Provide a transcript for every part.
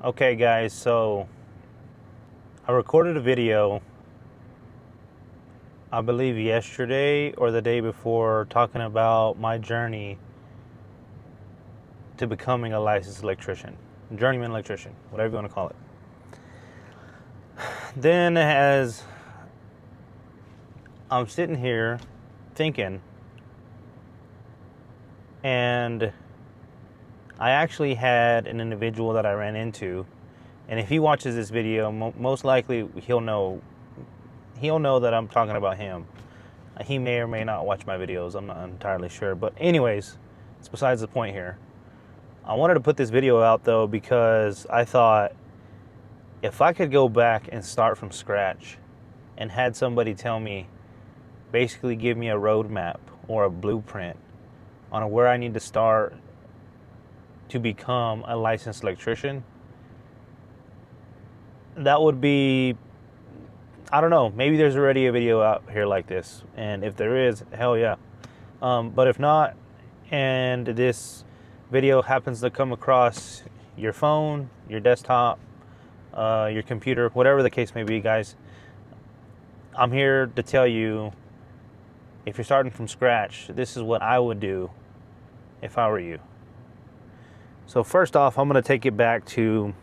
Okay, guys, so I recorded a video, I believe yesterday or the day before, talking about my journey to becoming a licensed electrician, journeyman electrician, whatever you want to call it. Then, as I'm sitting here thinking, and I actually had an individual that I ran into, and if he watches this video, most likely he'll know that I'm talking about him. He may or may not watch my videos. I'm not entirely sure. But anyways, it's besides the point here. I wanted to put this video out though because I thought if I could go back and start from scratch and had somebody tell me, basically give me a roadmap or a blueprint on where I need to start to become a licensed electrician, that would be, I don't know, maybe there's already a video out here like this, and if there is, hell yeah. But if not, and this video happens to come across your phone, your desktop, your computer, whatever the case may be, guys, I'm here to tell you, if you're starting from scratch, this is what I would do if I were you. So first off, I'm going to take it back to,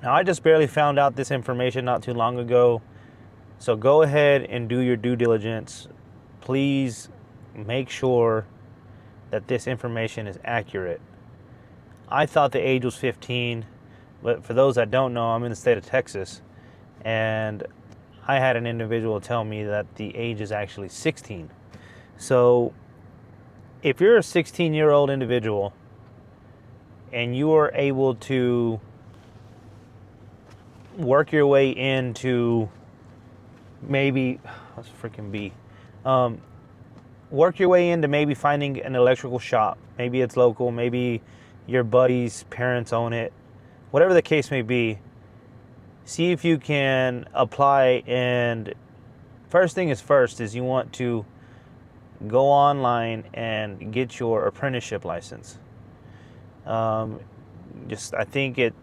now I just barely found out this information not too long ago, so go ahead and do your due diligence. Please make sure that this information is accurate. I thought the age was 15, but for those that don't know, I'm in the state of Texas, and I had an individual tell me that the age is actually 16. So if you're a 16-year-old individual and you are able to work your way into maybe, let's freaking be, work your way into maybe finding an electrical shop. Maybe it's local, maybe your buddy's parents own it, whatever the case may be. See if you can apply, and first thing is first is you want to go online and get your apprenticeship license. I think it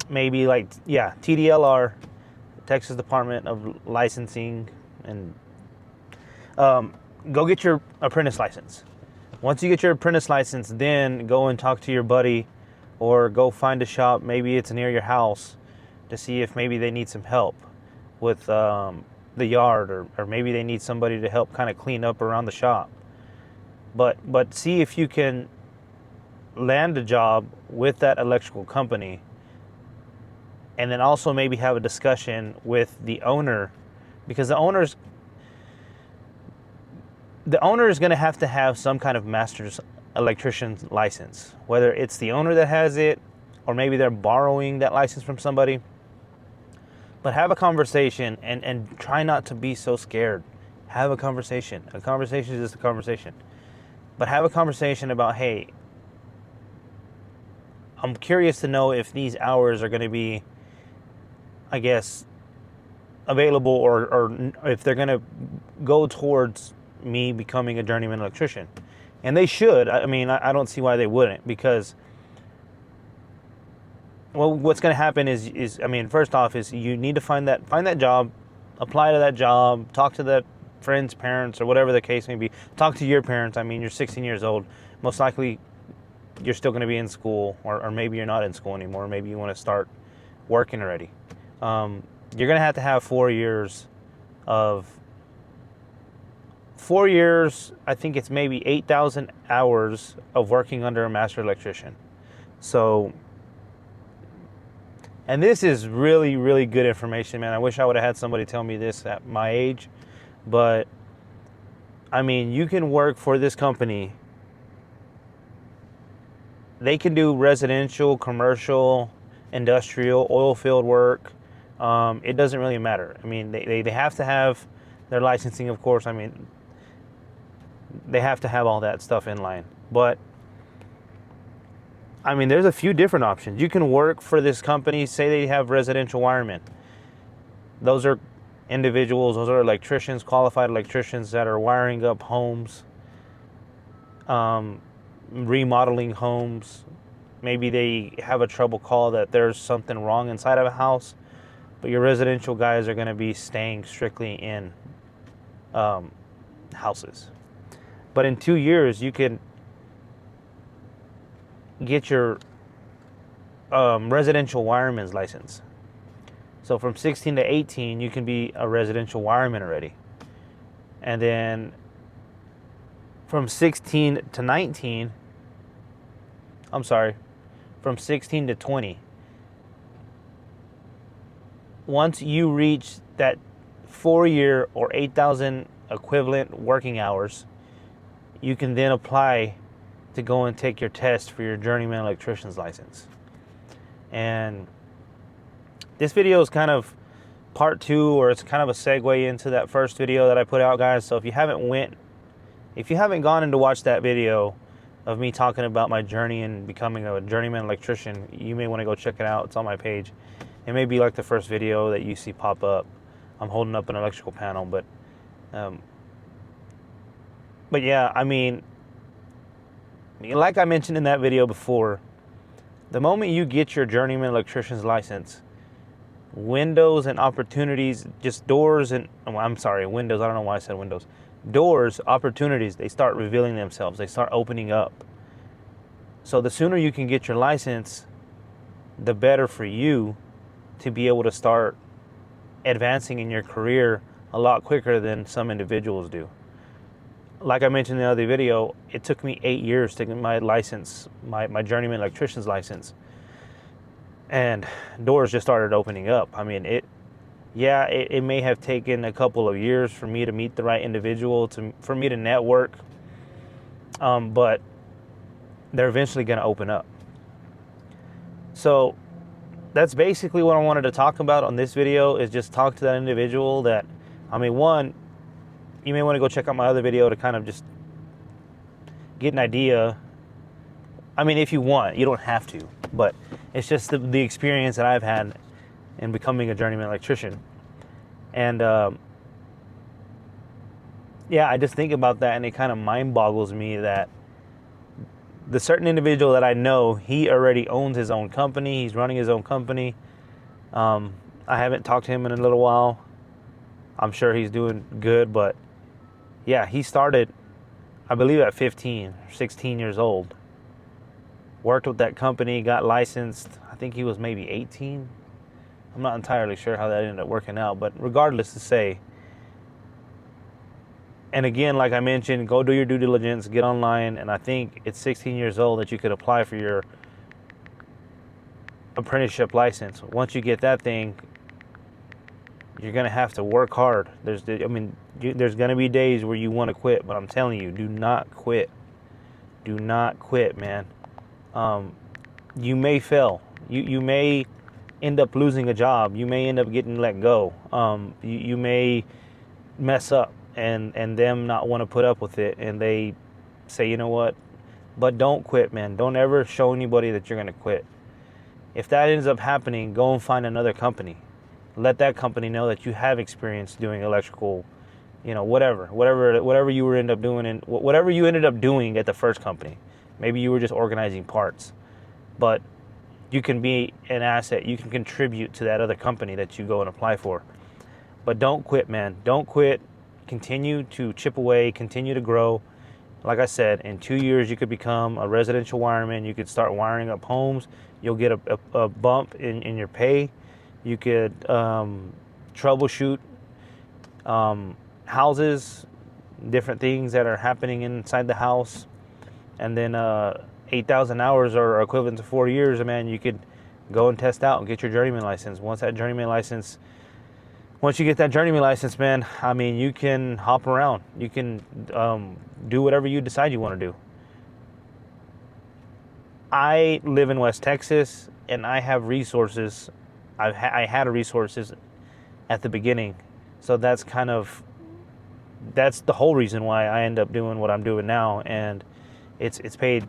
maybe like, yeah, TDLR, Texas Department of Licensing, and go get your apprentice license. Once you get your apprentice license, then go and talk to your buddy or go find a shop, maybe it's near your house, to see if maybe they need some help with the yard, or maybe they need somebody to help kind of clean up around the shop. But see if you can land a job with that electrical company, and then also maybe have a discussion with the owner, because the owner is going to have some kind of master's electrician's license, whether it's the owner that has it or maybe they're borrowing that license from somebody. But have a conversation, and try not to be so scared. Have a conversation. A conversation is just a conversation. But have a conversation about, hey, I'm curious to know if these hours are going to be, I guess, available, or if they're going to go towards me becoming a journeyman electrician. And they should. I mean, I don't see why they wouldn't, because, well, what's going to happen is I mean, first off, is you need to find that job, apply to that job, talk to that friend's parents or whatever the case may be. Talk to your parents. I mean, you're 16 years old. Most likely, you're still going to be in school, or maybe you're not in school anymore. Maybe you want to start working already. You're going to have 4 years of 4 years. I think it's maybe 8,000 hours of working under a master electrician. So, and this is really, really good information, man. I wish I would have had somebody tell me this at my age. But, I mean, you can work for this company. They can do residential, commercial, industrial, oil field work. It doesn't really matter. I mean, they have to have their licensing, of course. I mean, they have to have all that stuff in line. But, I mean, there's a few different options. You can work for this company. Say they have residential wiremen. Those are individuals, those are electricians, qualified electricians that are wiring up homes, remodeling homes, maybe they have a trouble call that there's something wrong inside of a house, but your residential guys are going to be staying strictly in houses. But in 2 years, you can get your residential wireman's license. So from 16 to 18, you can be a residential wireman already. And then from 16 to 19, from 16 to 20, once you reach that 4-year or 8,000 equivalent working hours, you can then apply to go and take your test for your Journeyman Electrician's license. And this video is kind of part 2, or it's kind of a segue into that first video that I put out, guys. So if you haven't gone in to watch that video of me talking about my journey and becoming a journeyman electrician, you may want to go check it out. It's on my page. It may be like the first video that you see pop up. I'm holding up an electrical panel, but yeah, I mean, like I mentioned in that video before, the moment you get your journeyman electrician's license, windows and opportunities, just doors and, windows, I don't know why I said windows. Doors, opportunities, they start revealing themselves. They start opening up. So the sooner you can get your license, the better for you to be able to start advancing in your career a lot quicker than some individuals do. Like I mentioned in the other video, it took me 8 years to get my license, my journeyman electrician's license. And doors just started opening up. I mean, it may have taken a couple of years for me to meet the right individual, for me to network, but they're eventually going to open up. So that's basically what I wanted to talk about on this video, is just talk to that individual that, I mean, one, you may want to go check out my other video to kind of just get an idea. I mean, if you want, you don't have to, but it's just the experience that I've had in becoming a journeyman electrician. And yeah, I just think about that, and it kind of mind boggles me that the certain individual that I know, he already owns his own company. He's running his own company. I haven't talked to him in a little while. I'm sure he's doing good, but yeah, he started, I believe, at 15 or 16 years old. Worked with that company, got licensed. I think he was maybe 18. I'm not entirely sure how that ended up working out, but regardless to say, and again, like I mentioned, go do your due diligence, get online, and I think it's 16 years old that you could apply for your apprenticeship license. Once you get that thing, you're going to have to work hard. There's going to be days where you want to quit, but I'm telling you, do not quit. Do not quit, man. You may fail. You may end up losing a job. You may end up getting let go. You may mess up and them not want to put up with it, and they say, you know what? But don't quit, man. Don't ever show anybody that you're going to quit. If that ends up happening, go and find another company. Let that company know that you have experience doing electrical, whatever you ended up doing, and whatever you ended up doing at the first company. Maybe you were just organizing parts, but you can be an asset. You can contribute to that other company that you go and apply for. But don't quit, man. Don't quit. Continue to chip away. Continue to grow. Like I said, in 2 years, you could become a residential wireman. You could start wiring up homes. You'll get a bump in your pay. You could troubleshoot houses, different things that are happening inside the house. And then 8,000 hours are equivalent to 4 years, man, you could go and test out and get your journeyman license. Once you get that journeyman license, man, I mean, you can hop around. You can do whatever you decide you want to do. I live in West Texas, and I have resources. I had resources at the beginning. So that's the whole reason why I end up doing what I'm doing now. And it's paid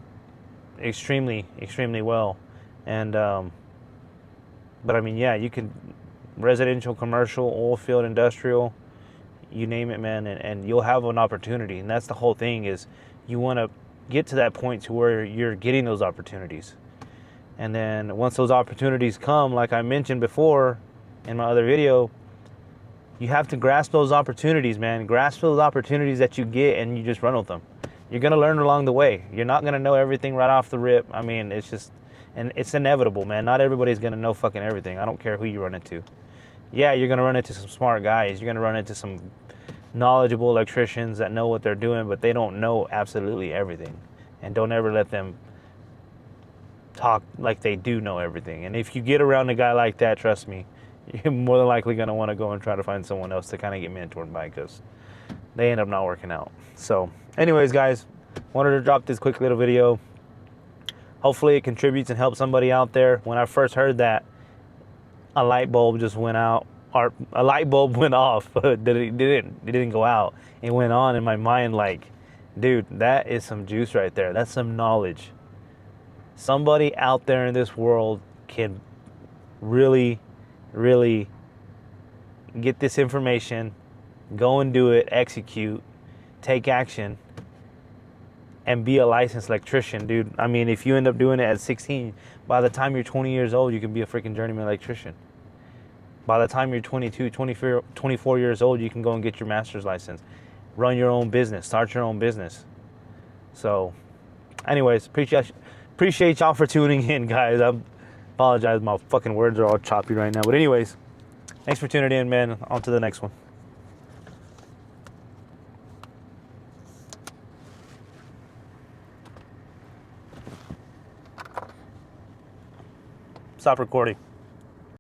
extremely, extremely well. And but I mean, yeah, you can residential, commercial, oil field, industrial, you name it, man, and you'll have an opportunity. And that's the whole thing, is you want to get to that point to where you're getting those opportunities. And then once those opportunities come, like I mentioned before in my other video, you have to grasp those opportunities, man. Grasp those opportunities that you get, and you just run with them. You're going to learn along the way. You're not going to know everything right off the rip. I mean, it's just, and it's inevitable, man. Not everybody's going to know fucking everything. I don't care who you run into. Yeah, you're going to run into some smart guys. You're going to run into some knowledgeable electricians that know what they're doing, but they don't know absolutely everything. And don't ever let them talk like they do know everything. And if you get around a guy like that, trust me, you're more than likely going to want to go and try to find someone else to kind of get mentored by, because they end up not working out. So anyways, guys, wanted to drop this quick little video. Hopefully it contributes and helps somebody out there. When I first heard that, a light bulb just went out, or a light bulb went off, but it didn't go out. It went on in my mind like, dude, that is some juice right there. That's some knowledge. Somebody out there in this world can really get this information, go and do it, execute, take action, and be a licensed electrician, dude. I mean, if you end up doing it at 16, by the time you're 20 years old, you can be a freaking journeyman electrician. By the time you're 22, 24 years old, you can go and get your master's license, run your own business, start your own business. So anyways, appreciate y'all for tuning in, guys. I apologize, my fucking words are all choppy right now. But anyways, thanks for tuning in, man. On to the next one. Stop recording.